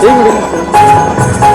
एक मिनट।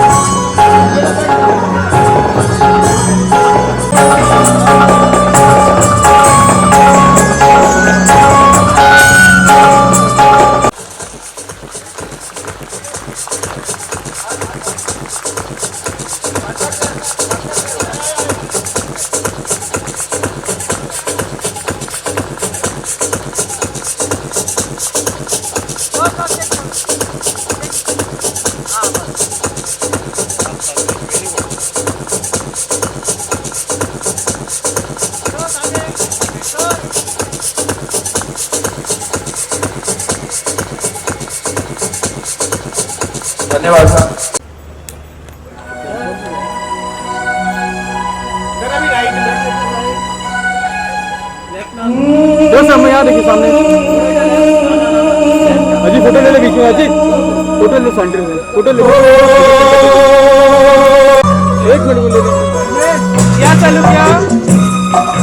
धन्यवाद सर। जो सामने यहाँ देखिए सामने अजी फोटो ले ले बीच में अजी फोटो ले सेंटर में फोटो ले एक मिनट बोले क्या चालू किया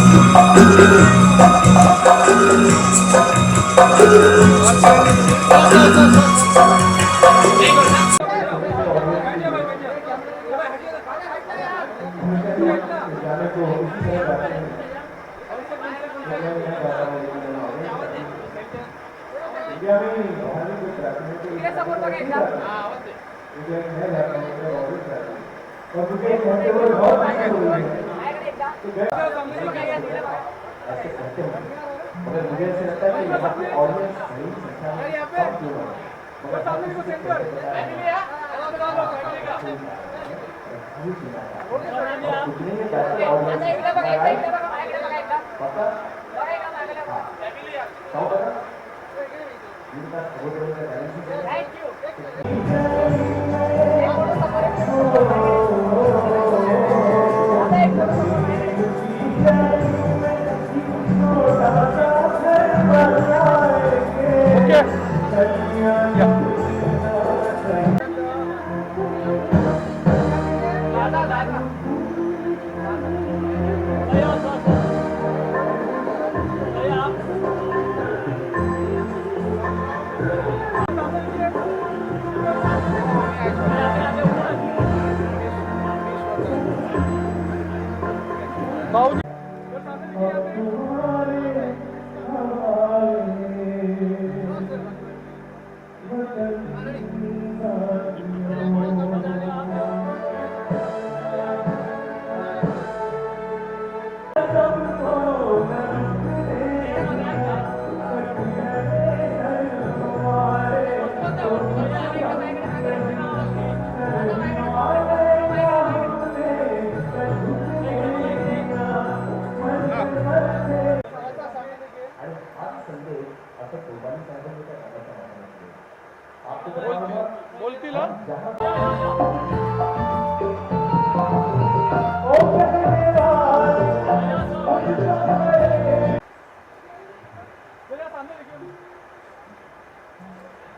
मगर मुझे ऐसा लगता है कि यहाँ पे ऑडियंस बड़ी संख्या में कम क्यों है मगर हम किसी को कैसे बताएं कितने में बेहतर ऑडियंस पता कौन पता इनका बहुत बड़ा टैलेंट है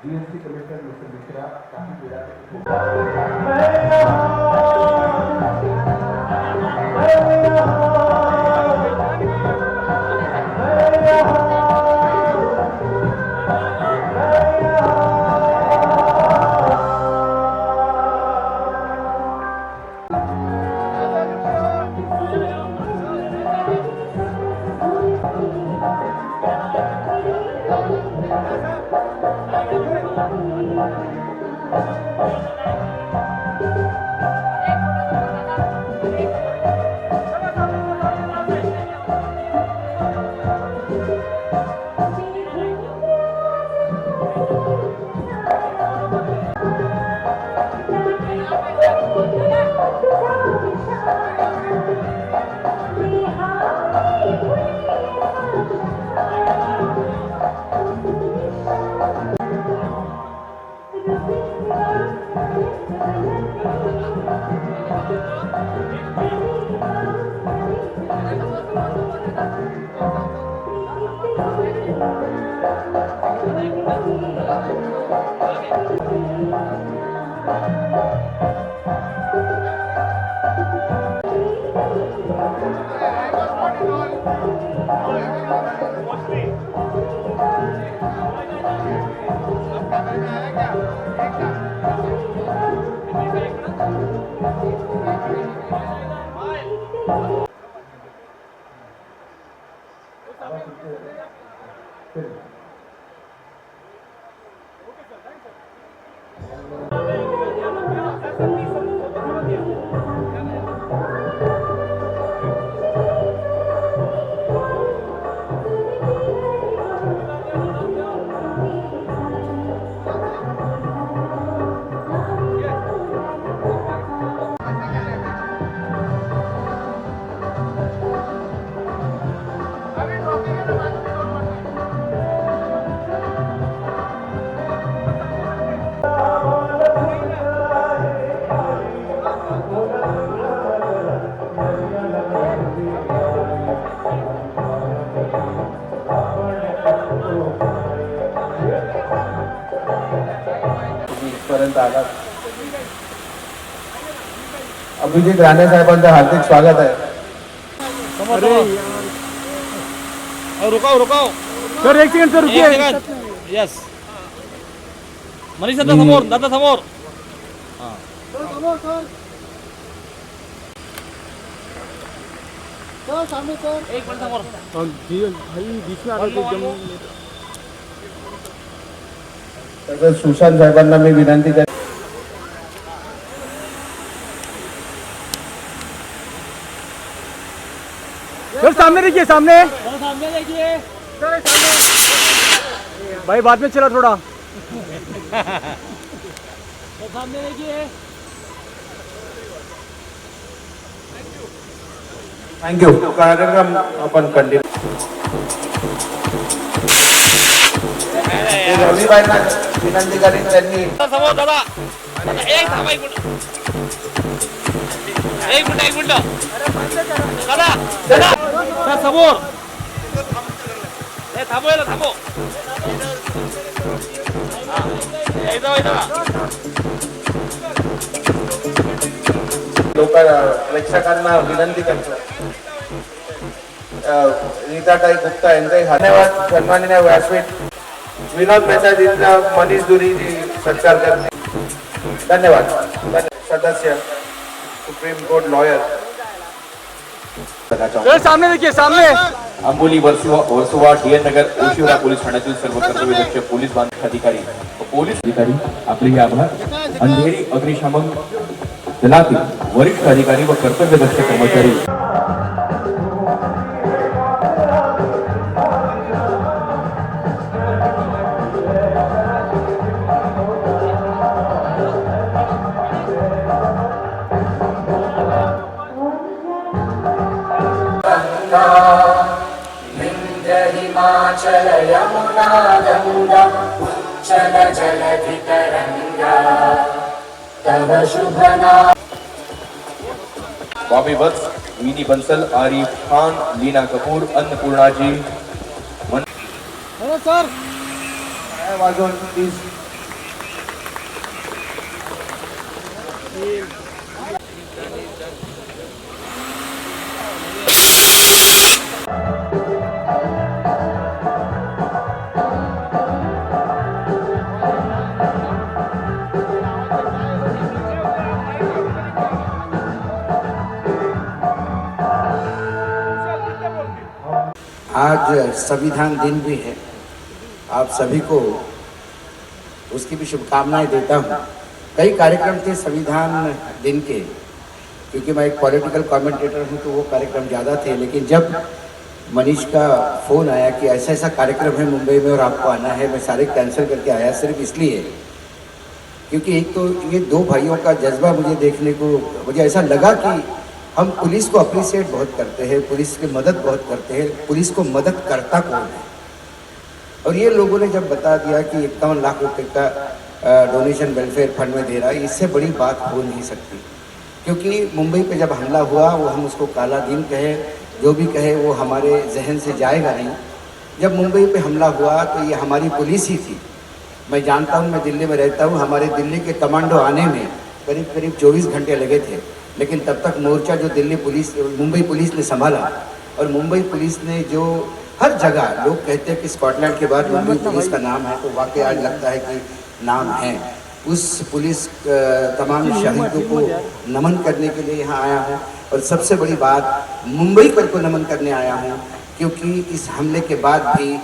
जीएसटी कमिश्नर मिस्टर मिश्रा काफी पीड़ा पर्यंत आला. अभिजित राणे साहेबांचं हार्दिक स्वागत आहे. अरे रुकाओ रुकाओ सर एक सेकंड सर एक रुकिए. सेकंड यस मनीष दादा समोर दादा समोर एक मिनिट समोर जी भाई बीच में आ गए एकदम. तसंच सुशांत साहेबांना मी विनंती करतो. सर सामने देखिए सामने. सामने देखिए भाई बाद में चला थोड़ा. सामने देखिए थँक्यू. कार्यक्रम आपण कंटिन्यू. रविबाईंना विनंती करीन त्यांनी समोर दादा दादा एक थांबा एक मिनिट दादा दादा सर समोर ए थांबो याला थांबो लोक प्रेक्षकांना विनंती करतो. रीताताई गुप्ता यांचाही धन्यवाद. सन्माननीय व्यासपीठ विनोद मेहताजींचा मनीष दुरीजी सत्कार करते. धन्यवाद. सदस्य सुप्रीम कोर्ट लॉयर सर सामने देखिए सामने. आंबोली वर्सोवा डीएन नगर ओशिवरा पोलीस ठाण्यातील सर्व कर्तव्यदक्ष पोलीस बांधव अधिकारी व पोलीस अधिकारी आपले हे आभार. अंधेरी अग्निशमन दलातील वरिष्ठ अधिकारी व कर्तव्यदक्ष कर्मचारी हिमाचल यमुना गंगा उच्चल जलधि तरंगा तव शुभ नाम. बॉबी वत्स, विनी बंसल, आरिफ खान, लीना कपूर, अन्नपूर्णा जी सर वाजवून प्लीज. आज संविधान दिन भी है. आप सभी को उसकी भी शुभकामनाएं देता हूँ. कई कार्यक्रम थे संविधान दिन के, क्योंकि मैं एक पॉलिटिकल कमेंटेटर हूँ तो वो कार्यक्रम ज़्यादा थे. लेकिन जब मनीष का फ़ोन आया कि ऐसा ऐसा कार्यक्रम है मुंबई में और आपको आना है, मैं सारे कैंसिल करके आया. सिर्फ इसलिए क्योंकि एक तो ये दो भाइयों का जज्बा मुझे देखने को, मुझे ऐसा लगा कि हम पुलिस को अप्रिशिएट बहुत करते हैं, पुलिस की मदद बहुत करते हैं. पुलिस को मदद करता कौन है? और ये लोगों ने जब बता दिया कि 51 लाख रुपए का डोनेशन वेलफेयर फंड में दे रहा है, इससे बड़ी बात हो नहीं सकती. क्योंकि मुंबई पे जब हमला हुआ वो हम उसको काला दिन कहे, जो भी कहे वो हमारे जहन से जाएगा नहीं. जब मुंबई पे हमला हुआ तो ये हमारी पुलिस ही थी. मैं जानता हूँ, मैं दिल्ली में रहता हूँ, हमारे दिल्ली के कमांडो आने में करीब करीब 24 घंटे लगे थे. लेकिन तब तक मोर्चा जो मुंबई पुलिस ने संभाला, और मुंबई पुलिस ने जो हर जगह, लोग कहते हैं कि स्कॉटलैंड के बाद मुंबई पुलिस का नाम है, तो वाकई आज लगता है कि नाम है. उस पुलिस तमाम शहीदों को नमन करने के लिए यहाँ आया हूँ। और सबसे बड़ी बात, मुंबई को नमन करने आया हूँ, क्योंकि इस हमले के बाद भी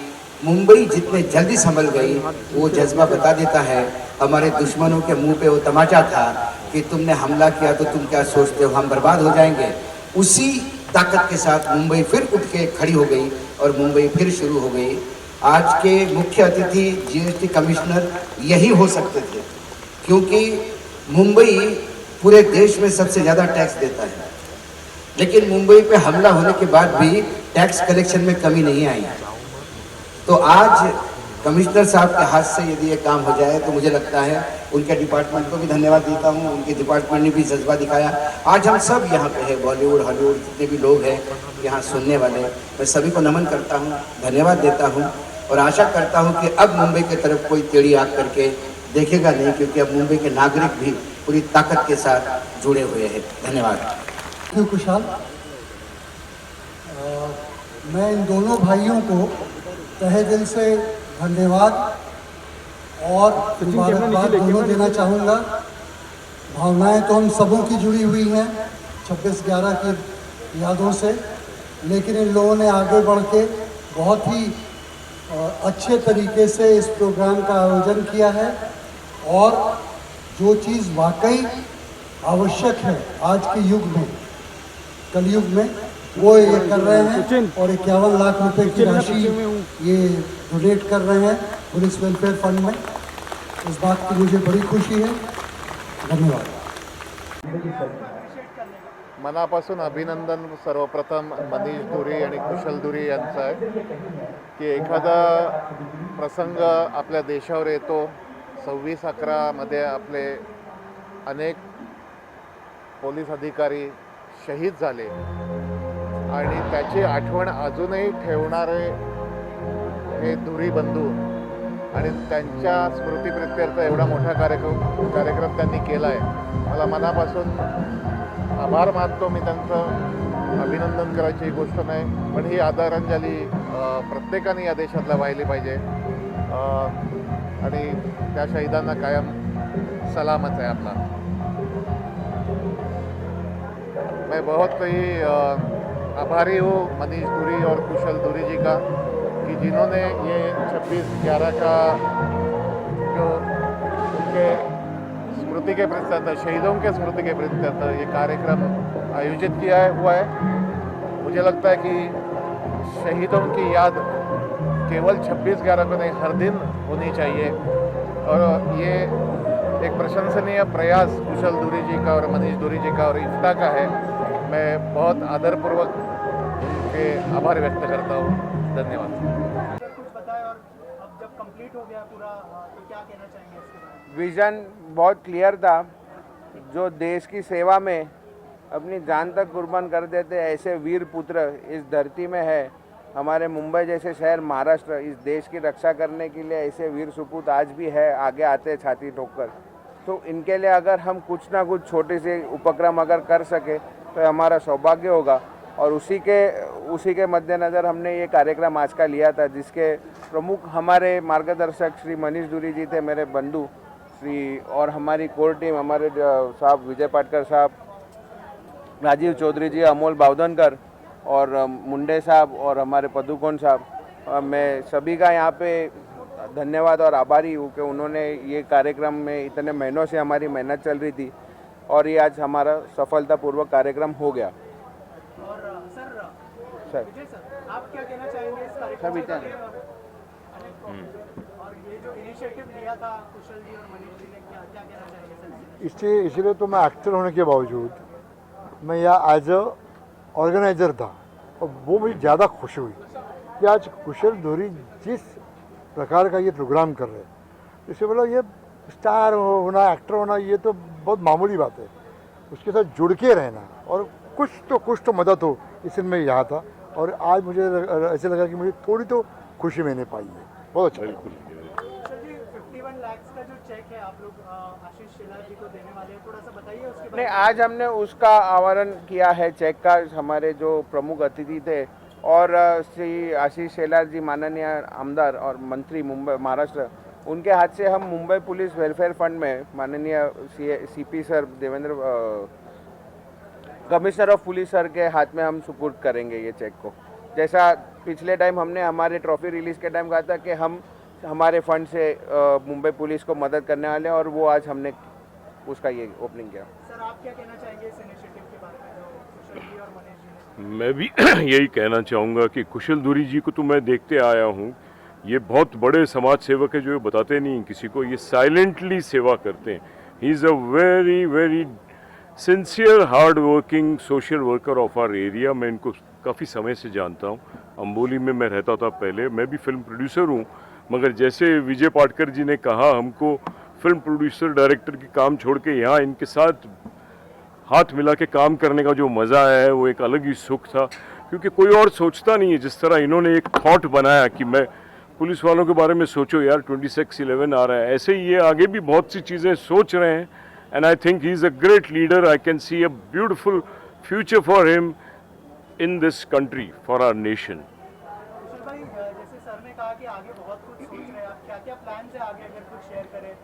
मुंबई जितने जल्दी संभल गई वो जज्बा बता देता है। हमारे दुश्मनों के मुंह पे वो तमाचा था कि तुमने हमला किया तो तुम क्या सोचते हो हम बर्बाद हो जाएंगे। उसी ताकत के साथ मुंबई फिर उठ के खड़ी हो गई और मुंबई फिर शुरू हो गई। आज के मुख्य अतिथि जीएसटी कमिश्नर यही हो सकते थे, क्योंकि मुंबई पूरे देश में सबसे ज़्यादा टैक्स देता है, लेकिन मुंबई पे हमला होने के बाद भी टैक्स कलेक्शन में कमी नहीं आई। तो आज कमिश्नर साहब के हाथ से यदि ये काम हो जाए तो मुझे लगता है उनके डिपार्टमेंट को भी धन्यवाद देता हूँ। उनके डिपार्टमेंट ने भी जज्बा दिखाया। आज हम सब यहाँ पे हैं, बॉलीवुड हॉलीवुड जितने भी लोग हैं यहाँ सुनने वाले, मैं सभी को नमन करता हूँ, धन्यवाद देता हूँ और आशा करता हूँ कि अब मुंबई की तरफ कोई टेढ़ी आँख करके देखेगा नहीं, क्योंकि अब मुंबई के नागरिक भी पूरी ताकत के साथ जुड़े हुए हैं। धन्यवाद। कुशाल, मैं इन दोनों भाइयों को तहे दिल से धन्यवाद और मुबारकबाद दोनों देना चाहूँगा। भावनाएं तो हम सबों की जुड़ी हुई हैं 26/11 की यादों से, लेकिन इन लोगों ने आगे बढ़ के बहुत ही अच्छे तरीके से इस प्रोग्राम का आयोजन किया है और जो चीज़ वाकई आवश्यक है आज के युग में, कलयुग में, वो ये कर रहे हैं और 51 लाख रुपए की राशि ये डोनेट कर रहे हैं पुलिस वेलफेयर फंड में। इस बात की मुझे बड़ी खुशी है। धन्यवाद। मनापासून अभिनंदन सर्वप्रथम मनीष धुरी आणि कुशल धुरी यांचं आहे की एखादा प्रसंग आपल्या देशावर येतो। 26/11 आपले अनेक पोलीस अधिकारी शहीद झाले आणि त्याची आठवण अजूनही ठेवणारे हे धुरी बंधू आणि त्यांच्या स्मृतीप्रित्यर्थ एवढा मोठा कार्यक्रम त्यांनी केला आहे। मला मनापासून आभार मानतो मी त्यांचं। अभिनंदन करायची ही गोष्ट नाही, पण ही आदरांजली प्रत्येकाने या देशातला वाहिली पाहिजे आणि त्या शहीदांना कायम सलामत आहे आपला। मैं बहुत ही आभारी हूँ मनीष धुरी और कुशल धुरी जी का कि जिन्होंने ये 26/11 का जो उनके स्मृति के प्रत्यर्थ, शहीदों के स्मृति के प्रत्यर्थ ये कार्यक्रम आयोजित किया हुआ है। मुझे लगता है कि शहीदों की याद केवल 26/11 को नहीं, हर दिन होनी चाहिए और ये एक प्रशंसनीय प्रयास कुशल धुरी जी का और मनीष धुरी जी का और इफ्ता का है। मैं बहुत आदरपूर्वक उनके आभार व्यक्त करता हूँ। धन्यवाद। कुछ बताएं और अब जब कंप्लीट हो गया पूरा तो क्या कहना चाहेंगे इसके बारे में? विज़न बहुत क्लियर था। जो देश की सेवा में अपनी जान तक कुर्बान कर देते ऐसे वीर पुत्र इस धरती में है। हमारे मुंबई जैसे शहर, महाराष्ट्र, इस देश की रक्षा करने के लिए ऐसे वीर सुपूत आज भी है, आगे आते छाती ठोककर। तो इनके लिए अगर हम कुछ ना कुछ छोटे से उपक्रम अगर कर सके तो हमारा सौभाग्य होगा। और उसी के मद्देनज़र हमने ये कार्यक्रम आज का लिया था, जिसके प्रमुख हमारे मार्गदर्शक श्री मनीष धुरी जी थे, मेरे बंधु श्री, और हमारी कोर टीम, हमारे साहब विजय पाटकर साहब, राजीव चौधरी जी, अमोल बावधनकर और मुंडे साहब और हमारे पदुकोण साहब। मैं सभी का यहाँ पे धन्यवाद और आभारी हूँ कि उन्होंने ये कार्यक्रम में इतने महीनों से हमारी मेहनत चल रही थी और ये आज हमारा सफलतापूर्वक कार्यक्रम हो गया। और सर विजय सर, आप क्या कहना चाहेंगे इस कार्यक्रम के बारे में? और ये जो इनिशिएटिव लिया था कुशल जी और मनीष जी ने, क्या कहना चाहेंगे सर? इसलिए तो मैं एक्टर होने के बावजूद मैं यहाँ एज अ ऑर्गेनाइज़र था और वो मुझे ज़्यादा खुशी हुई कि आज कुशल धुरी जिस प्रकार का ये प्रोग्राम कर रहे हैं, इससे बोला ये स्टार होना, एक्टर होना, ये तो बहुत मामूली बात है। उसके साथ जुड़ के रहना और कुछ तो मदद हो, इसलिए मैं यहाँ था। और आज मुझे ऐसे लगा कि मुझे थोड़ी तो खुशी मैंने पाई है। बहुत अच्छा। सर जी, 51 लाख का जो चेक है आप लोग आशीष शेलार जी को देने वाले हैं, थोड़ा सा बताइए उसके बारे में। आज हमने उसका आवरण किया है चेक का। हमारे जो प्रमुख अतिथि थे और श्री आशीष शेलार जी, माननीय आमदार और मंत्री मुंबई महाराष्ट्र, उनके हाथ से हम मुंबई पुलिस वेलफेयर फंड में माननीय CP sir Devendra commissioner of police sir के हाथ में हम सुपुर्द करेंगे ये चेक को। जैसा पिछले टाइम हमने हमारे ट्रॉफी रिलीज़ के टाइम कहा था कि हम हमारे फंड से मुंबई पुलिस को मदद करने वाले हैं, और वो आज हमने उसका ये ओपनिंग किया। सर आप क्या कहना चाहेंगे इस इनिशिएटिव के बारे में जो कुशल जी और मनीष जी ने? मैं भी यही कहना चाहूँगा कि कुशल दुरी जी को तो मैं देखते आया हूँ, ये बहुत बड़े समाज सेवक है जो बताते नहीं किसी को, ये साइलेंटली सेवा करते हैं। He is a very very sincere hard working social worker of our area. मैं इनको काफ़ी समय से जानता हूँ, अम्बोली में मैं रहता था पहले, मैं भी फिल्म प्रोड्यूसर हूँ, मगर जैसे विजय पाटकर जी ने कहा हमको फिल्म प्रोड्यूसर डायरेक्टर की काम छोड़ के यहाँ इनके साथ हाथ मिला के काम करने का जो मज़ा है वो एक अलग ही सुख था, क्योंकि कोई और सोचता नहीं है जिस तरह इन्होंने एक थॉट बनाया कि मैं पुलिस वालों के बारे में सोचो यार 26/11 आ रहा है, ऐसे ही ये आगे भी बहुत सी चीज़ें सोच रहे हैं। And I think he is a great leader, I can see a beautiful future for him in this country, for our nation. Kushal भाई जैसे सर ने कहा कि आगे बहुत कुछ सोच रहे हैं आप, क्या क्या प्लान है आगे, अगर कुछ शेयर करें?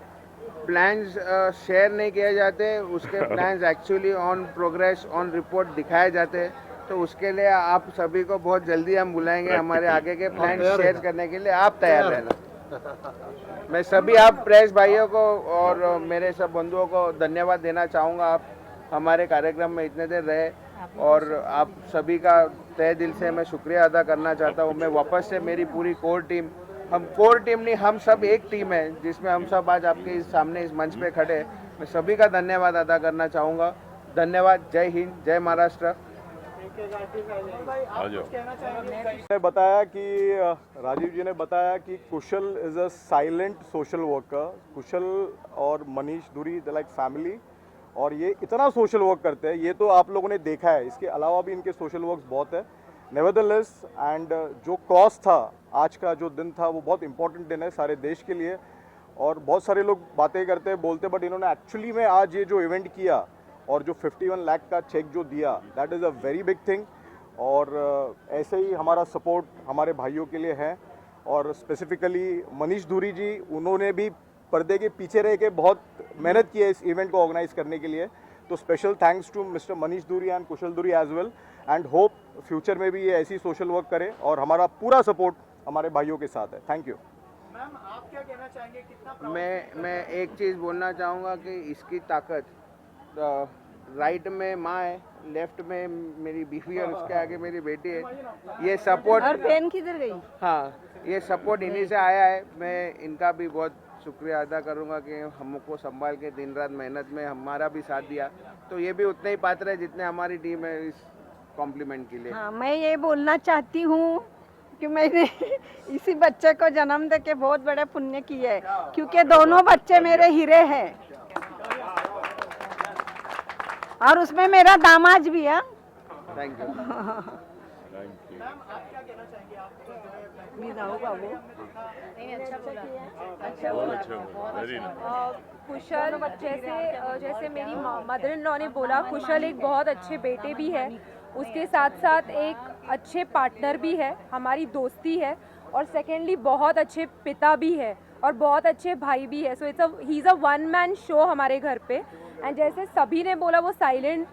प्लान्स शेयर नहीं किए जाते, उसके plans actually on progress on report दिखाए जाते हैं, तो उसके लिए आप सभी को बहुत जल्दी हम बुलाएंगे हमारे आगे के प्लान शेयर करने के लिए, आप तैयार रहना। मैं सभी आप प्रेस भाइयों को और मेरे सब बंधुओं को धन्यवाद देना चाहूँगा, आप हमारे कार्यक्रम में इतने देर रहे, और आप सभी का तहे दिल से मैं शुक्रिया अदा करना चाहता हूँ। मैं वापस से मेरी पूरी कोर टीम, हम कोर टीम नहीं, हम सब एक टीम है जिसमें हम सब आज आपके इस सामने इस मंच पे खड़े, मैं सभी का धन्यवाद अदा करना चाहूँगा। धन्यवाद, जय हिंद, जय महाराष्ट्र। ने बताया कि राजीव जी ने बताया कि Kushal is a silent social worker. Kushal और मनीष दुरी द लाइक फैमिली, और ये इतना सोशल वर्क करते हैं, ये तो आप लोगों ने देखा है, इसके अलावा भी इनके सोशल वर्क्स बहुत है। नेवरदलेस एंड जो कॉज था, आज का जो दिन था वो बहुत इंपॉर्टेंट दिन है सारे देश के लिए, और बहुत सारे लोग बातें करते हैं बोलते, बट इन्होंने एक्चुअली में आज ये जो इवेंट किया और जो 51 लाख का चेक जो दिया, that is a very big thing. और ऐसे ही हमारा सपोर्ट हमारे भाइयों के लिए है, और स्पेसिफिकली मनीष दुरी जी, उन्होंने भी पर्दे के पीछे रह के बहुत मेहनत की है इस इवेंट को ऑर्गेनाइज करने के लिए। तो special thanks to mister Manish Duri and Kushal Duri as well, and hope future में भी ये ऐसी सोशल वर्क करे, और हमारा पूरा सपोर्ट हमारे भाइयों के साथ है। Thank you. मैम आप क्या कहना चाहेंगे, कितना मैं एक चीज़ बोलना चाहूँगा कि इसकी ताकत, राइट में माँ है, लेफ्ट में मेरी बीवी और उसके आगे मेरी बेटी है, ये सपोर्ट, और पेन किधर गई? हाँ, ये सपोर्ट इन्हीं से आया है। मैं इनका भी बहुत शुक्रिया अदा करूँगा कि हमको संभाल के दिन रात मेहनत में हमारा भी साथ दिया, तो ये भी उतने ही पात्र है जितने हमारी टीम है इस कॉम्प्लीमेंट के लिए। हाँ, मैं ये बोलना चाहती हूँ कि मैंने इसी बच्चे को जन्म दे के बहुत बड़ा पुण्य किया है, क्योंकि दोनों बच्चे मेरे हीरे हैं, और उसमें मेरा दामाद भी है। Thank you. मैम आप क्या कहना चाहेंगे, आप कुशल, जैसे मेरी मदर इन लॉ ने बोला, कुशल एक बहुत अच्छे बेटे भी है, उसके साथ साथ एक अच्छे पार्टनर भी है, हमारी दोस्ती है, और सेकेंडली बहुत अच्छे पिता भी है और बहुत अच्छे भाई भी है। So he is a one man show हमारे घर पे। एंड जैसे सभी ने बोला, वो साइलेंट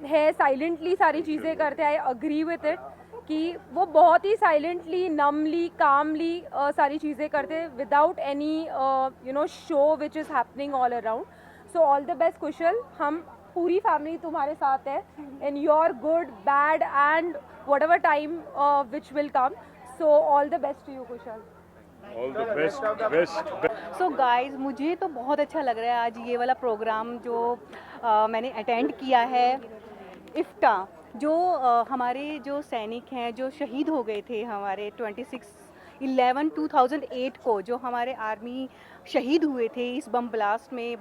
है, साइलेंटली सारी चीज़ें करते हैं। आई अग्री विथ इट कि वो बहुत ही साइलेंटली, नमली, कामली सारी चीज़ें करते हैं, without any show which is happening all around. So all the best Kushal, हम पूरी फैमिली तुम्हारे साथ है in your good, bad and whatever time which will come. So all the best to you Kushal. All the best. So guys, मुझे तो बहुत अच्छा लग रहा है आज ये वाला प्रोग्राम जो मैंने अटेंड किया है। इफ्टा जो हमारे जो सैनिक हैं जो शहीद हो गए थे, हमारे 26/11/2008 को जो हमारे आर्मी शहीद हुए थे इस बम ब्लास्ट में,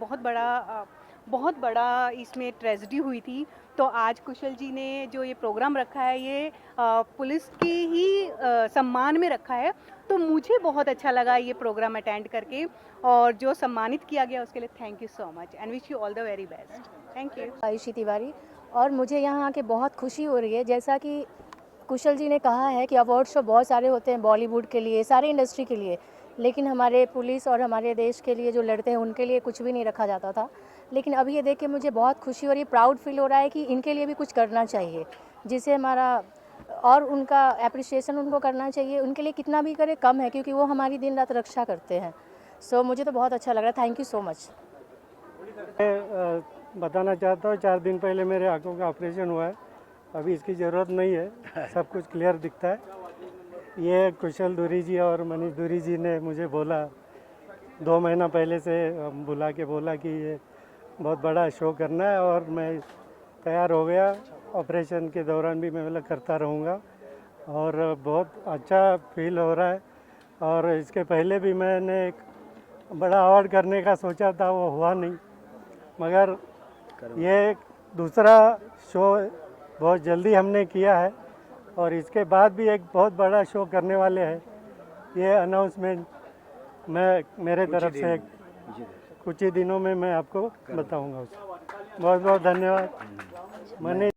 बहुत बड़ा इसमें ट्रेजेडी हुई थी। तो आज कुशल जी ने जो ये प्रोग्राम रखा है, ये पुलिस की ही सम्मान में रखा है, तो मुझे बहुत अच्छा लगा ये प्रोग्राम अटेंड करके, और जो सम्मानित किया गया उसके लिए thank you so much and wish you all the very best. Thank you. Ayushi Tiwari, और मुझे यहाँ आके बहुत खुशी हो रही है। जैसा कि कुशल जी ने कहा है कि अवार्ड शो बहुत सारे होते हैं बॉलीवुड के लिए, सारे इंडस्ट्री के लिए, लेकिन हमारे पुलिस और हमारे देश के लिए जो लड़ते हैं उनके लिए कुछ भी नहीं रखा जाता था। लेकिन अभी ये देख के मुझे बहुत खुशी हो रही है, प्राउड फील हो रहा है कि इनके लिए भी कुछ करना चाहिए, जिससे हमारा और उनका एप्रिसिएशन उनको करना चाहिए। उनके लिए कितना भी करे कम है, क्योंकि वो हमारी दिन रात रक्षा करते हैं। सो मुझे तो बहुत अच्छा लग रहा है। Thank you so much. बताना चाहता हूँ, 4 दिन पहले मेरे आंखों का ऑपरेशन हुआ है। अभी इसकी ज़रूरत नहीं है, सब कुछ क्लियर दिखता है। ये कुशल दूरी जी और मनीष दूरी जी ने मुझे बोला 2 महीना पहले से, बुला के बोला कि ये बहुत बड़ा शो करना है, और मैं तैयार हो गया। ऑपरेशन के दौरान भी मैं मतलब करता रहूँगा, और बहुत अच्छा फील हो रहा है। और इसके पहले भी मैंने एक बड़ा अवार्ड करने का सोचा था, वो हुआ नहीं, मगर ये दूसरा शो बहुत जल्दी हमने किया है, और इसके बाद भी एक बहुत बड़ा शो करने वाले हैं। ये अनाउंसमेंट मैं मेरे तरफ से कुछ ही दिनों में मैं आपको बताऊंगा। बहुत बहुत धन्यवाद। मैंने